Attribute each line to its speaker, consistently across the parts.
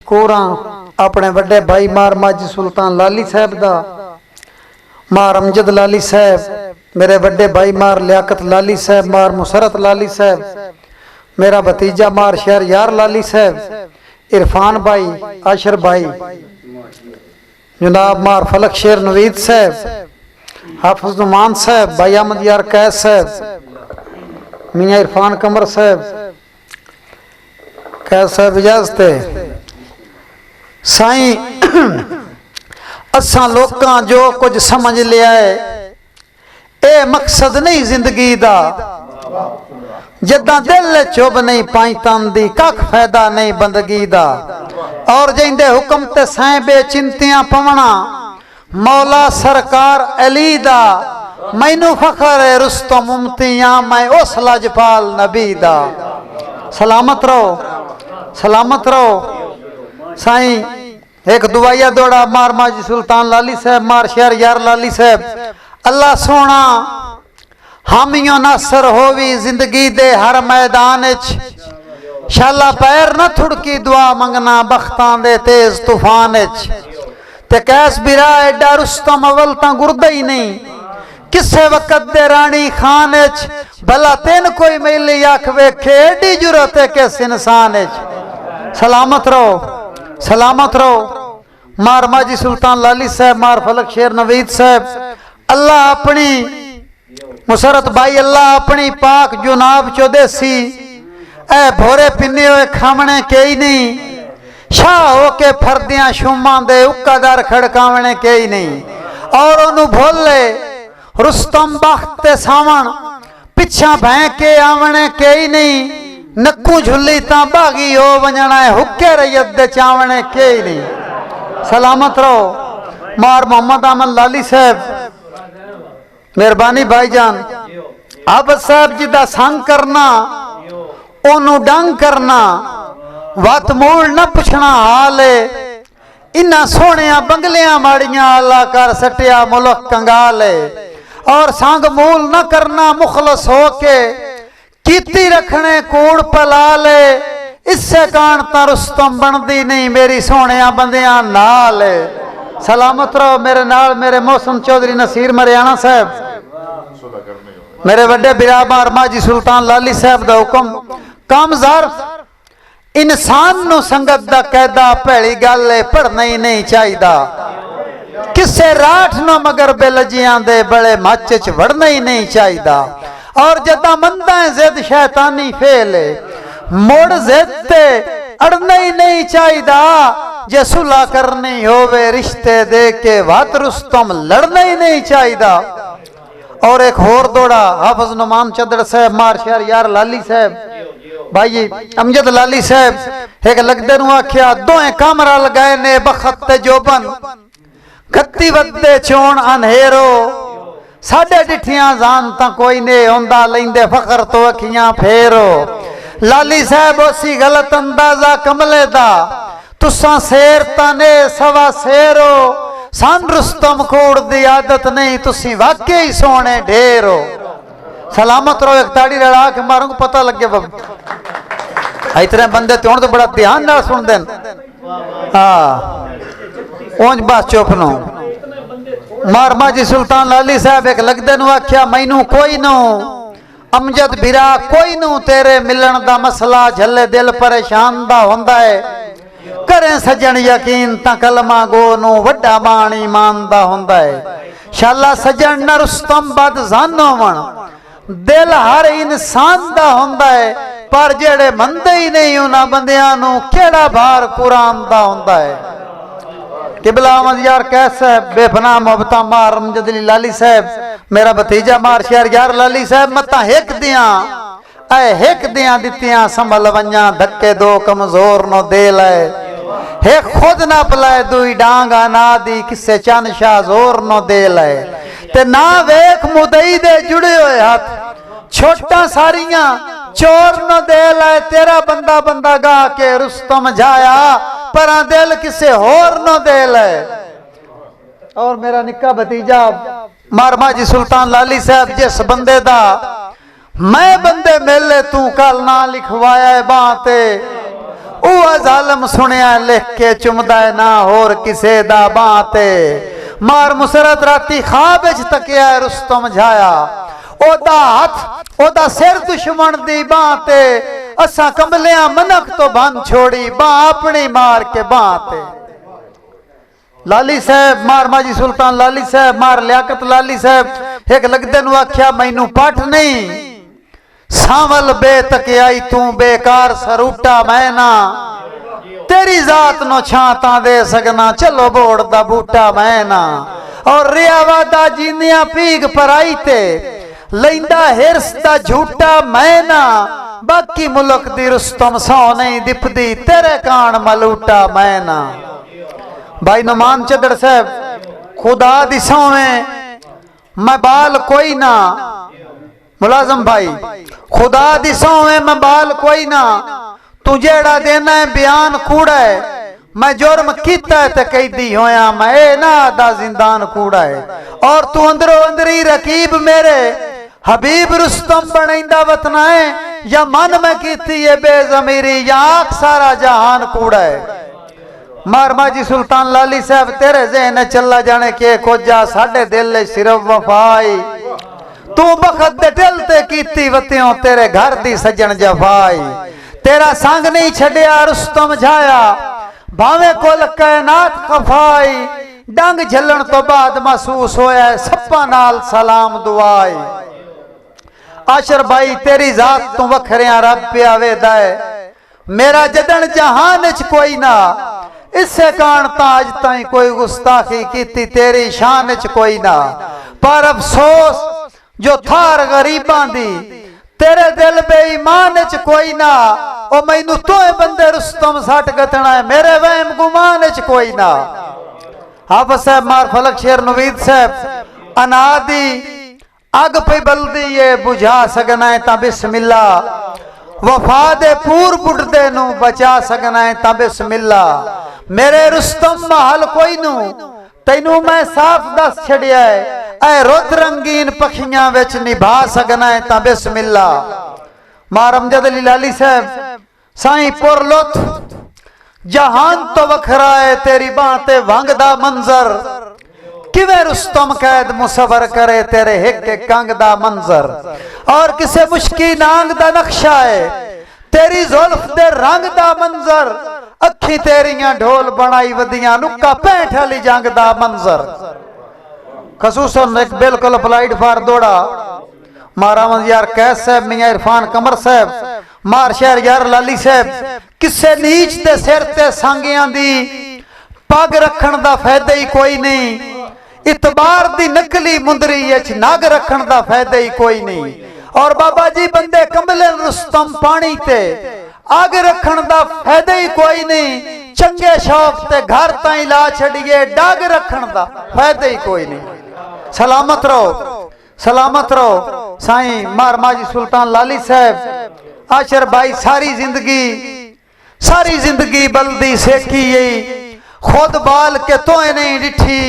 Speaker 1: कोरा अपने बड़े भाई मार माजी सुल्तान लाली साहब दा, मार अमजद लाली साहब, मेरे बड़े भाई मार लियाकत लाली साहब, मार मुसरत लाली साहब, मेरा भतीजा मार शहर यार लाली साहब, इरफान भाई, आशर भाई, जनाब मार फलक शेर नवीद साहब, हाफिज नुमान साहब, भाई अहमद यार कैद साहब, मियाँ इरफान कमर साहब, कैद साहब इजाजत है। साईं असा लोकां जो कुछ समझ लिया है, ए मकसद नहीं जिंदगी दा, जदा दिल चुभ नहीं पाई तंदी, कख फायदा नहीं बंदगी दा। और जिंदे हुक्म ते साईं बेचिंतियां पवना, मौला सरकार अली दा, मैनू फखर है रुस्तम मुमतियां, मैं उस लजपाल नबी दा। सलामत रहो, सलामत रहो। साईं एक दुआया दौड़ा मार माजी सुल्तान लाली साहब, मार शहर यार लाली साहब, अल्लाह सोना हामियों नासर होवी जिंदगी दे हर मैदान च, शाला पैर न थुड़की दुआ मंगना बख्तां दे तेज तूफान च। ते कैस बिरा एडा रुस्तम अवल तां गुरदा ही नहीं, किसे वक्त दे रानी खान च, भला तेन कोई मेली आख वेखे एडी जुरत है किस इंसान च। सलामत रहो, सलामत रहो। मार माजी सुल्तान लाली साहब, मार फलक शेर नवीद साहब, अल्लाह अपनी मुसरत भाई, अल्लाह अपनी पाक जुनाब चौदेसी, ए भोरे पिन्ने हुए खावने के ही नहीं, शाह होके फरदियां शुमा दे उक्कादार खड़कावने के ही नहीं। और ओनू भोले रुस्तम बख्त सावण, पिछा भै के आवने के ही नहीं, नक्कू झुली ता बागी हो वंजना है, हुक्के रैयत दे चावने के ही नहीं। सलामत रहो। मार मोहम्मद अहमद लाली साहब, मेहरबानी भाईजान, आप साहब जी दा संग करना, ओनू डंग करना, वत मूल न पुछना हाल है, इन्ना सोहणिया बंगलियां माड़ियां अल्लाह कर सटिया मुल्क कंगाल है। और संग मूल न करना मुखलस होके, कीती रखने कूड़ पलाले, इससे कान ता रुस्तम बनदी नहीं मेरी सोहणिया बंदियां नाल। सलामत रहो। मेरे नाल मेरे मौसम चौधरी नसीर मरियाना साहब, मेरे बड़े बिराबार माजी सुल्तान लाली साहब दा हुक्म, कामजार इंसान नू संगत दा कैदा भैड़ी गल है, पढ़ना ही नहीं चाहिदा, किसे राठ न मगर बेलजियां दे बड़े मच च वड़ना ही नहीं चाहिदा। और जदा मंदा है जिद शैतानी फेल, मुड़ जिद ते अड़ना ही नहीं चाहिदा, जे सुलह करनी होवे रिश्ते दे के वत रुस्तम लड़ना ही नहीं चाहिदा। और एक होर दौड़ा हाफिज नुमान चदड़ साहब, मार शहर यार लाली साहब, भाई अमजद लाली साहब, एक लगदे नू आख्या दोए कामरा लगाए ने बखत ते जोबन, खत्ती वदे चोण अनहेरो, साडे डिठियां जान ता कोई ने होंदा, लेंदे फखर तो अखियां फेरो। लाली साहब उसी गलत अंदाजा कमले दा, तुसा शेर ताने सवा शेरो, सान रुस्तम कूड़ दी आदत नहीं, तुसी वाकई सोने ढेरो। सलामत रहो। एक ताड़ी रड़ा के मारूंगा पता लगे बाबा, इतने बंदे तो तो बड़ा ध्यान ना सुन देन। हाँ ओंज बस चुप नो। मार माजी सुल्तान लाली साहब एक लगदे नु आख्या, मैनू कोई नो अमजद बिरा कोई नू तेरे मिलन दा मसला, झले दिल परेशान दा होंदा है, करें सजन यकीन ता कलमा गो नू वड्डा मान ईमान दा होंदा है। शाला सजन न रुस्तम बद जानो वन, दिल हर इंसान दा होंदा है, पर जेड़े मंदे ही नहीं उन्हां बंदियां नू केड़ा भार कुरान दा होंदा है। किबला अहमद यार कैद साहब, बेपनाह मोहब्बतां मार अमजद लाली साहब, मेरा भतीजा मार शहर यार लाली साहब, मत्ता हिक दियां ऐ हिक दियां दित्तियां संभल वंजा, धक्के दो कमजोर नो दे लए, हे खुद ना पलाए दुई डांगा ना दी, किसे चन शाह जोर नो दे लए। ते ना वेख मुदई दे जुड़े हुए हाथ, छोटा सारियां चोर न दे लाए, तेरा बंदा बंदा गा के रुस्तम जाया, पर दिल किसे होर न दे लाए। और मेरा निक्का भतीजा मारमा जी सुल्तान लाली साहब जिस बंदे दा मैं बंदे मेले तू कल ना लिखवाया बाते जालम सुनिया लिख के चुमदा ना होर किसे दा बाते मार मुसरत राती खाब च तकिया रुस्तम झाया ओदा हाथ ओदा सिर दुश्मन दी बाते असा कमलिया मनक तो बन छोड़ी बां अपनी मार के बाते लाली साहब मार माजी सुल्तान लाली साहब मार लियाकत लाली साहब एक लगदे नु आख्या मैनू पठ नहीं सावल बेतकियाई तू बेकार सरूटा मैं ना तेरी जात नो छाता दे सकना चलो बोड़ दा बूटा मैं ना और रियावादा जीनिया पीग पराई ते लैंदा हिरस दा झूठा मैं ना बाकी मुल्क दी रुस्तम सौ नहीं दिपदी तेरे कान मलूटा मैं ना भाई नुमान चदर साहब खुदा दी सौवें मैं बाल कोई ना मुलाजम भाई खुदा दी सौवें मैं बाल कोई ना तू जेड़ा देना है बयान कूड़ा है मैं जुर्म कीता है ते कैदी होया मैं ना दा जिंदान कूड़ा है और तू अंदरो अंदरी रकीब मेरे हबीब रुस्तम बनैंदा वतना है या मन में कीती है बेजमीरी या आख सारा जहान कूड़ा है मारमा जी सुल्तान लाली साहब तेरे जहन चला जाने के खोजा साडे दिल सिर्फ वफाई तू बखत दे दिल ते कीती वत्यों तेरे घर दी सजन जफाई तेरा संग नहीं छड़िया रुस्तम झाया भावे कोल कायनात खफाई डंग झलन तो बाद महसूस होया सप्पा नाल सलाम दुआई आशर भाई तेरी जात तू वखरिया रब पिया वेदा है मेरा जदन जहान च कोई ना इससे कारण ताज ताई कोई गुस्ताखी कीती तेरी शान च कोई ना पर अफसोस जो थार गरीबां दी तेरे दिल बेईमान च कोई ना ओ मैनू तोए बंदे रुस्तम सट गतना है मेरे वहम गुमान च कोई ना हाफिज साहब मार फलक शेर नवीद साहब अनादी अग पे बलदी ये बुझा सकना है ता बिस्मिल्ला वफा दे पूर बुढ़दे नू बचा सकना है ता बिस्मिल्ला मेरे रुस्तम महल कोई नू तैनू मैं साफ दस छड़िया है ऐ रुत रंगीन पखियां विच निभा सकना है ता बिस्मिल्ला मार अमजद अली लाली साहब साईं पुर लुत जहान तो वखरा है तेरी बातें वंग दा मंजर किवे रुस्तम कैद मुसवर करे तेरे हिक के कंग दा मंजर और किसे मुश्की नांग दा नक्शा है तेरी जुल्फ दे रंग दा मंजर अखी तेरियां ढोल बनाई वदियां नुक्का 65 वाली जंग दा मंजर खसूसन एक बिल्कुल अप्लाइड फॉर दौड़ा मारा यार कैस साहब मियां इरफान कमर साहब मार शहर यार लाली साहब किसे नीच दे सिर ते सांगियां दी पग रखण दा फायदा ही कोई नहीं इतबार दी नकली मुंदरी च नग रखण दा फायदा ही कोई नहीं और बाबा जी बंदे कमले रुस्तम पानी ते आग रखण दा फायदा ही कोई नहीं चंगे शौक ते घर ताई ला छड़िए डाग रखण दा फायदा ही कोई नहीं सलामत रहो साईं मार माजी सुल्तान लाली साहब आशर भाई सारी जिंदगी बल्दी सेकी यही खुद बाल के तोए नहीं डिठी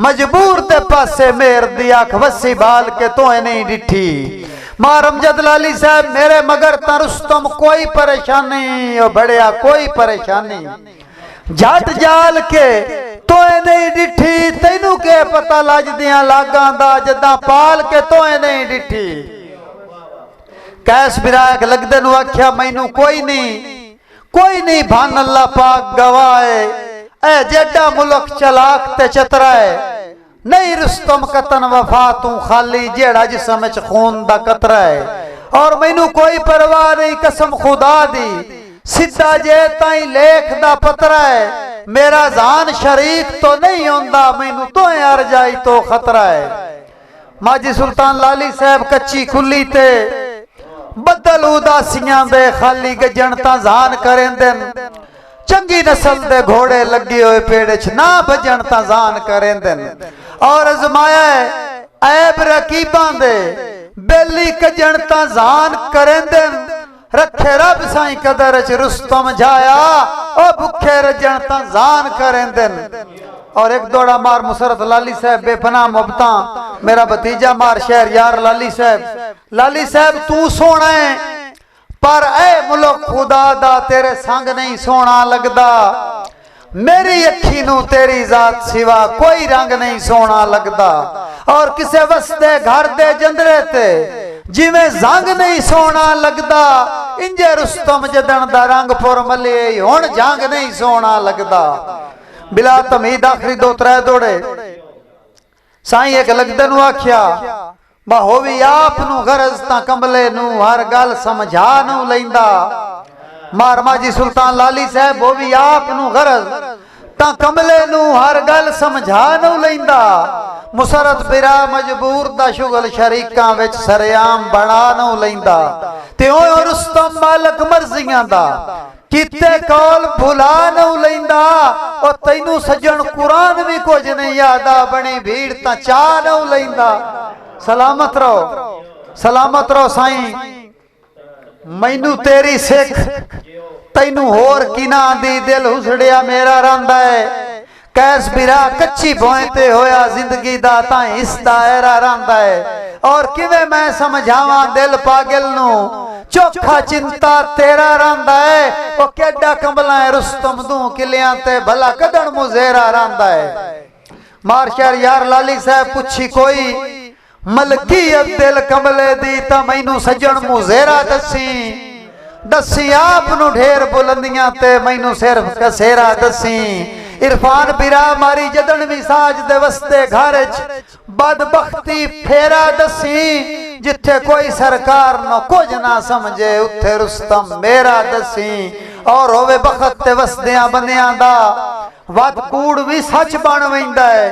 Speaker 1: मजबूर ते पासे मेर दी आंख वसी बाल के तोए नहीं डिठी मार अमजद लाली साहब मेरे मगर ता रुस्तम कोई परेशानी ओ बड़िया कोई परेशानी जट जाल के तोए नहीं डिठी तैनू के पता लजदियां लागां दा जदां पाल के तोए नहीं डिठी कैस विरायक लगदे नु आख्या मैनू कोई नहीं भान अल्लाह पाक गवाए ऐ जेड़ा मुल्क चलाक ते चतरा है नहीं रुस्तम कतन वफा तू खाली जेड़ा जिसम च खून दा कतरा है और मैनू कोई परवाह नहीं कसम खुदा दी सीधा जे ताई लेख दा पतरा है मेरा जान शरीक तो नहीं होंदा मैनू तो यार जाई तो खतरा है माजी सुल्तान लाली साहब कच्ची खुली ते बदल उदासियां दे खाली गजन ता जान करेंदन चंगी नस्ल दे घोड़े लगे हुए पेड़ च ना भजन ता जान करेंदन और अजमाया ऐब रकीबां दे बेली कजन ता जान करेंदन रखे रब साईं कदर च रुस्तम जाया ओ भुखे रजन ता जान करेंदन और एक दौड़ा मार मुसरत लाली साहब बेपना मुहब्बता मेरा भतीजा मार शहर यार लाली साहब तू सोना है पर ए मुल्क खुदा दा तेरे संग नहीं सोना लगदा मेरी अखी नू तेरी जात सिवा कोई रंग नहीं सोना लगदा और किसे वसते घर दे जंदरे ते जिमें जंग नहीं सोना लगदा इंजे रुस्तम जदन दा रंग पुर मले हुण जंग नहीं सोना लगदा बिला तमीद आखरी दो त्रै दौड़े साईं एक लगदे नू आख्या बा होवी आप नू गरज ता कमले नू हर गल समझा नू लैंदा मार माजी सुल्तान लाली साहब होवी आप नू गरज ता कमले नू हर गल समझा नू लैंदा मुसरत बिरा मजबूर दा शुगल शरीकां विच सरेआम बना नू लैंदा ते ओ रुस्तम मालक मर्जियां दा किते कौल भुला नू लैंदा ओ तैनू सजन कुरान भी कुछ नहीं यादा बनी भीड़ ता चा नू लैंदा सलामत रहो साईं मैनू तेरी सिख तैनू होर किना दी दिल हुसड़िया मेरा रंदा है कैस बिरा कच्ची भोए ते होया जिंदगी दा तां इस दायरा रंदा है और किवें मैं समझावां दिल पागल नू चोखा चिंता तेरा रंदा है ओ केडा कंबला है रुस्तम दू किलियां ते भला कदन मुजेरा रंदा है मार शहर यार लाली साहब पुछी कोई मलकी दिल कमले दी ता मैनू सजन मुजेरा दसी आप नू ढेर बुलंदियां ते मैनू सिर्फ कसेरा दसी इरफान बिरा मारी जदन भी साज दे वस्ते घर बदबख्ती फेरा दसी जिथे कोई सरकार न कुछ ना समझे उथे रुस्तम मेरा दसी और होवे बखत ते वसदियां बंदियां दा वत कूड़ भी सच बन वैंदा है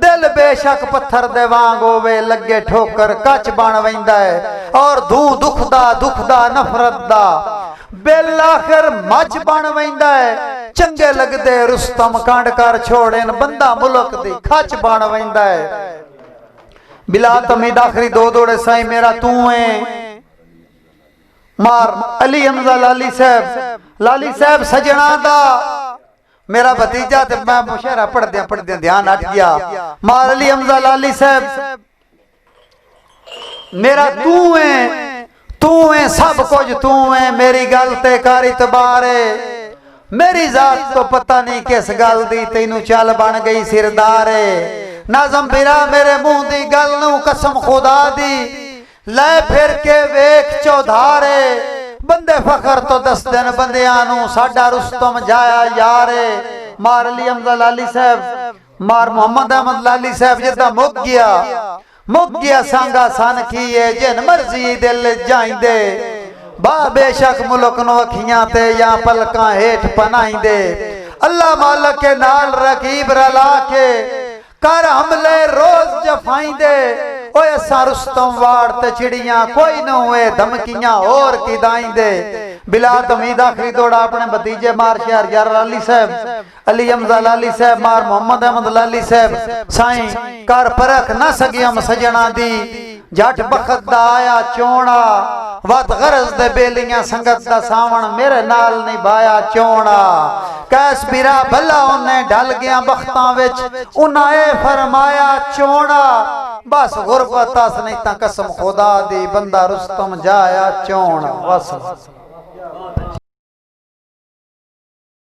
Speaker 1: दिल बेशक पत्थर दे वांग होवे लगे ठोकर कच बन वैंदा है और धू दुखदा नफरत दा बिल आखिर मच बन वैंदा है चंगे लगदे रुस्तम कांड कर छोड़ेन बंदा मुल्क दी खच बन वैंदा है बिला तमीद आखरी दो दौड़े साईं मेरा तू है मार अली हमजा लाली साहब सजना दा मेरा भतीजा ते मैं मुशहरा पढ़दे ध्यान हट गया मार अली हमजा लाली साहब मेरा तू है सब कुछ तू है मेरी गल ते कर इतबार मेरी जात तो पता नहीं किस गल दी तैनू चल बन गई सिरदार नाज़म बिरा मेरे मुंह दी गल नू कसम खुदा दी लै फिर के वेख चौधारे बंदे फखर तो दस दिन बंदियां नू साडा रुस्तम जाया यारे मार अली हमजा लाली साहब मार मोहम्मद अहमद लाली साहब जिदा मुक गया सांगा सन किए जिन मर्जी दिल जाइंदे बा बेशक मुल्क नो अखियां ते या पलकां हेठ पनाइंदे अल्लाह मालक के नाल रकीब रला के कर हमले रोज जफाइंदे ओए असा रुस्तम वाड़ ते चिड़ियां कोई न हुए धमकियां और किदाइंदे बिला तमीद आखरी दौड़ा अपने भतीजे मार शहर यार लाली साहब अली हमजा लाली साहब मार मोहम्मद अहमद लाली साहब साईं कर परख न सगियम सजना दी जट बखत दा आया चोणा वत गरज दे बेलियां संगत दा सावण मेरे नाल निभाया चोणा कैस बिरा भला उन्हें ढल गया बख्तां विच उन्हें फरमाया चोणा बस गुरबत अस नहीं ता कसम खुदा दी बंदा रुस्तम जाया चोणा बस